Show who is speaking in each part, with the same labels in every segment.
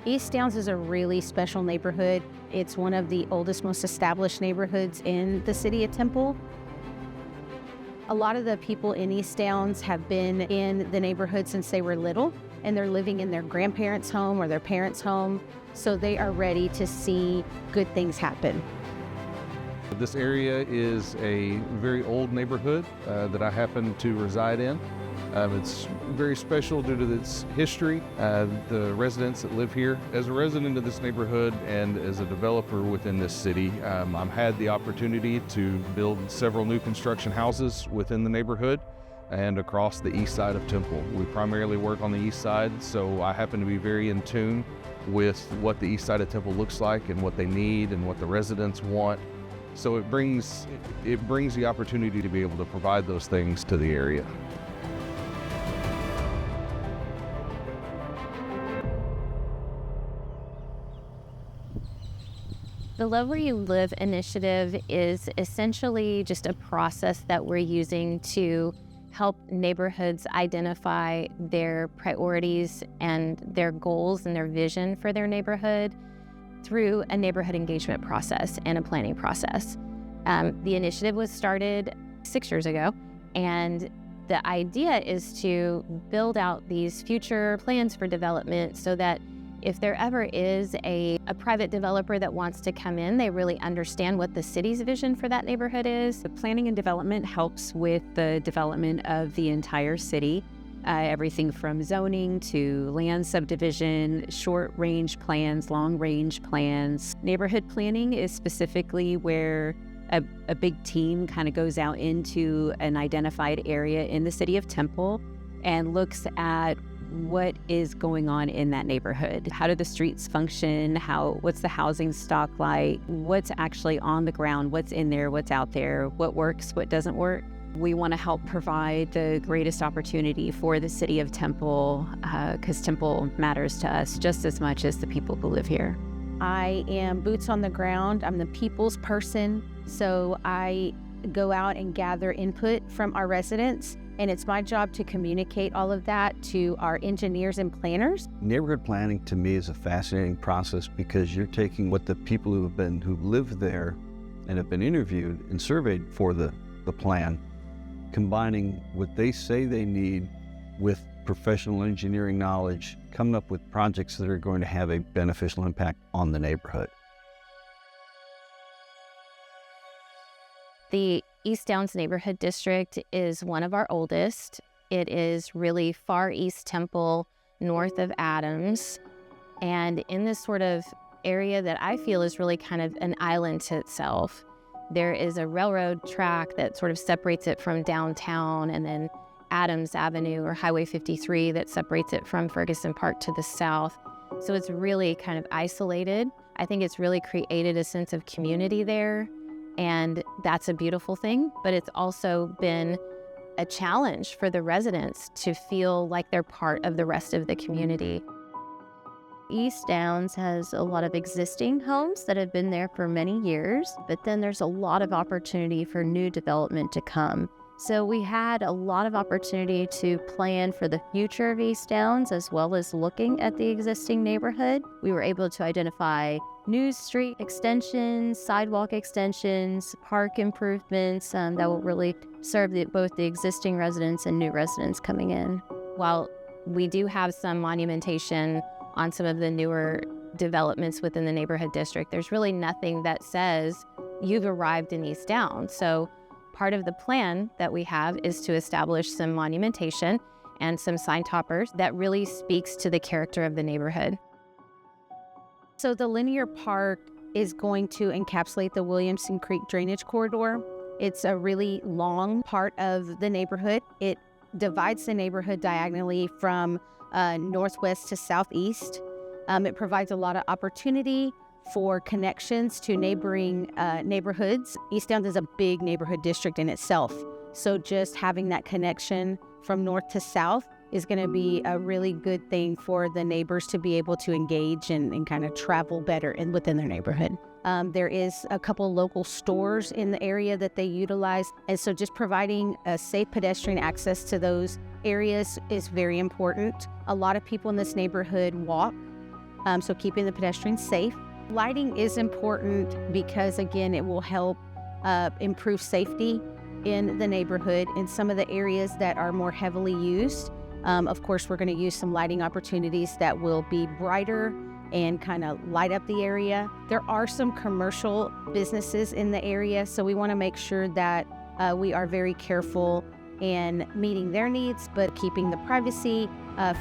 Speaker 1: East Downs is a really special neighborhood. It's one of the oldest, most established neighborhoods in the city of Temple. A lot of the people in East Downs have been in the neighborhood since they were little, and they're living in their grandparents' home or their parents' home, so they are ready to see good things happen.
Speaker 2: This area is a very old neighborhood that I happen to reside in. It's very special due to its history, the residents that live here. As a resident of this neighborhood and as a developer within this city, I've had the opportunity to build several new construction houses within the neighborhood and across the east side of Temple. We primarily work on the east side, so I happen to be very in tune with what the east side of Temple looks like and what they need and what the residents want. So it brings the opportunity to be able to provide those things to the area.
Speaker 3: The Love Where You Live initiative is essentially just a process that we're using to help neighborhoods identify their priorities and their goals and their vision for their neighborhood through a neighborhood engagement process and a planning process. The initiative was started 6 years ago, and the idea is to build out these future plans for development so that if there ever is a private developer that wants to come in, they really understand what the city's vision for that neighborhood is.
Speaker 4: The planning and development helps with the development of the entire city. Everything from zoning to land subdivision, short-range plans, long-range plans. Neighborhood planning is specifically where a big team kind of goes out into an identified area in the city of Temple and looks at what is going on in that neighborhood. How do the streets function? What's the housing stock like? What's actually on the ground? What's in there? What's out there? What works? What doesn't work? We want to help provide the greatest opportunity for the city of Temple because Temple matters to us just as much as the people who live here.
Speaker 1: I am boots on the ground. I'm the people's person, so I go out and gather input from our residents, and it's my job to communicate all of that to our engineers and planners.
Speaker 5: Neighborhood planning to me is a fascinating process because you're taking what the people who live there and have been interviewed and surveyed for the plan, combining what they say they need with professional engineering knowledge, coming up with projects that are going to have a beneficial impact on the neighborhood.
Speaker 3: The East Downs Neighborhood District is one of our oldest. It is really far east Temple, north of Adams, and in this sort of area that I feel is really kind of an island to itself. There is a railroad track that sort of separates it from downtown, and then Adams Avenue or Highway 53 that separates it from Ferguson Park to the south. So it's really kind of isolated. I think it's really created a sense of community there, and that's a beautiful thing, but it's also been a challenge for the residents to feel like they're part of the rest of the community.
Speaker 6: East Downs has a lot of existing homes that have been there for many years, but then there's a lot of opportunity for new development to come. So we had a lot of opportunity to plan for the future of East Downs as well as looking at the existing neighborhood. We were able to identify new street extensions, sidewalk extensions, park improvements that will really serve both the existing residents and new residents coming in.
Speaker 3: While we do have some monumentation on some of the newer developments within the neighborhood district, there's really nothing that says you've arrived in East Downs. So part of the plan that we have is to establish some monumentation and some sign toppers that really speaks to the character of the neighborhood.
Speaker 1: So the linear park is going to encapsulate the Williamson Creek drainage corridor. It's a really long part of the neighborhood. It divides the neighborhood diagonally from northwest to southeast. It provides a lot of opportunity for connections to neighboring neighborhoods. East Downs is a big neighborhood district in itself, so just having that connection from north to south is going to be a really good thing for the neighbors to be able to engage and kind of travel better within their neighborhood. There is a couple local stores in the area that they utilize, and so just providing a safe pedestrian access to those areas is very important. A lot of people in this neighborhood walk. so keeping the pedestrians safe. Lighting is important because, again, it will help improve safety in the neighborhood in some of the areas that are more heavily used. Of course, we're going to use some lighting opportunities that will be brighter and kind of light up the area. There are some commercial businesses in the area, so we want to make sure that we are very careful in meeting their needs, but keeping the privacy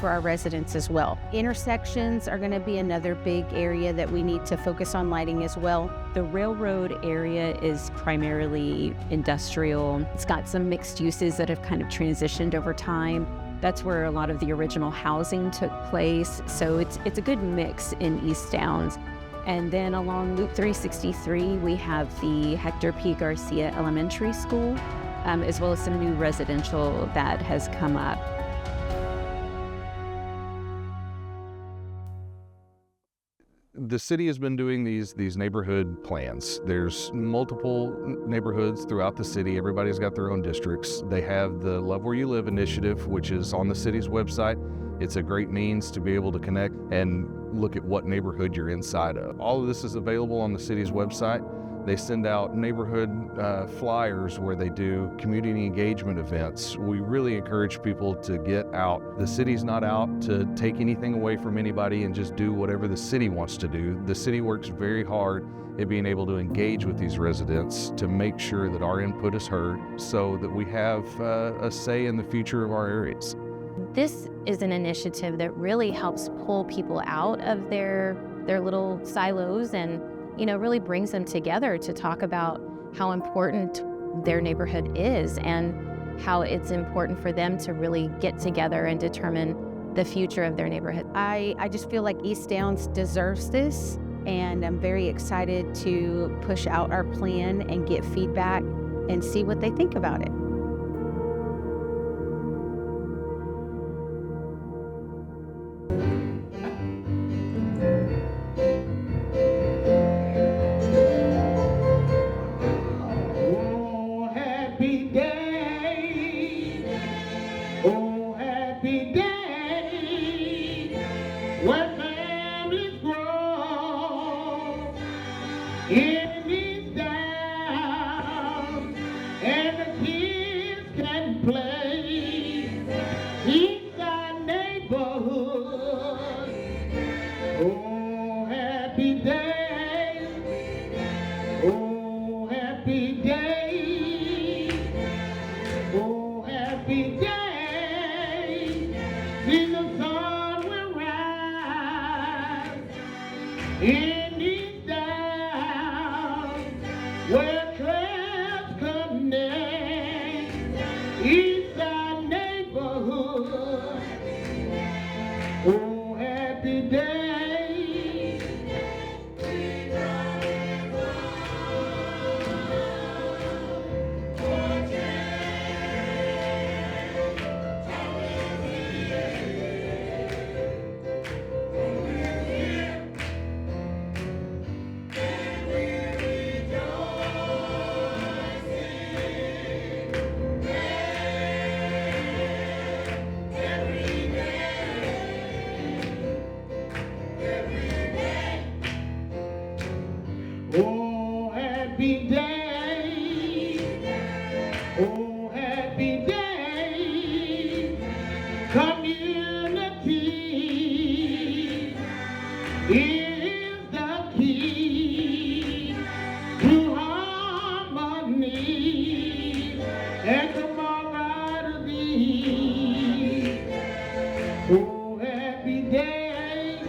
Speaker 1: for our residents as well. Intersections are going to be another big area that we need to focus on lighting as well.
Speaker 4: The railroad area is primarily industrial. It's got some mixed uses that have kind of transitioned over time. That's where a lot of the original housing took place. So it's a good mix in East Downs. And then along Loop 363, we have the Hector P. Garcia Elementary School, as well as some new residential that has come up.
Speaker 2: The city has been doing these neighborhood plans. There's multiple neighborhoods throughout the city. Everybody's got their own districts. They have the Love Where You Live initiative, which is on the city's website. It's a great means to be able to connect and look at what neighborhood you're inside of. All of this is available on the city's website. They send out neighborhood flyers where they do community engagement events. We really encourage people to get out. The city's not out to take anything away from anybody and just do whatever the city wants to do. The city works very hard at being able to engage with these residents to make sure that our input is heard so that we have a say in the future of our areas.
Speaker 3: This is an initiative that really helps pull people out of their little silos and really brings them together to talk about how important their neighborhood is and how it's important for them to really get together and determine the future of their neighborhood.
Speaker 1: I just feel like East Downs deserves this, and I'm very excited to push out our plan and get feedback and see what they think about it.
Speaker 7: In East Downs, and the kids can play. It's our neighborhood. Oh, happy day. Oh, happy day. Oh, happy day. See the sun will rise. In East Downs, where trails connect, it's our neighborhood. Oh, happy day. Oh, happy day. Oh, happy day. Community is the key to harmony and camaraderie. Oh, happy day.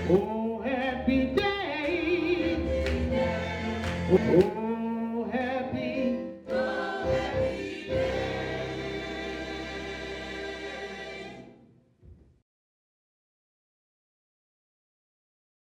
Speaker 7: Oh, happy day. Oh,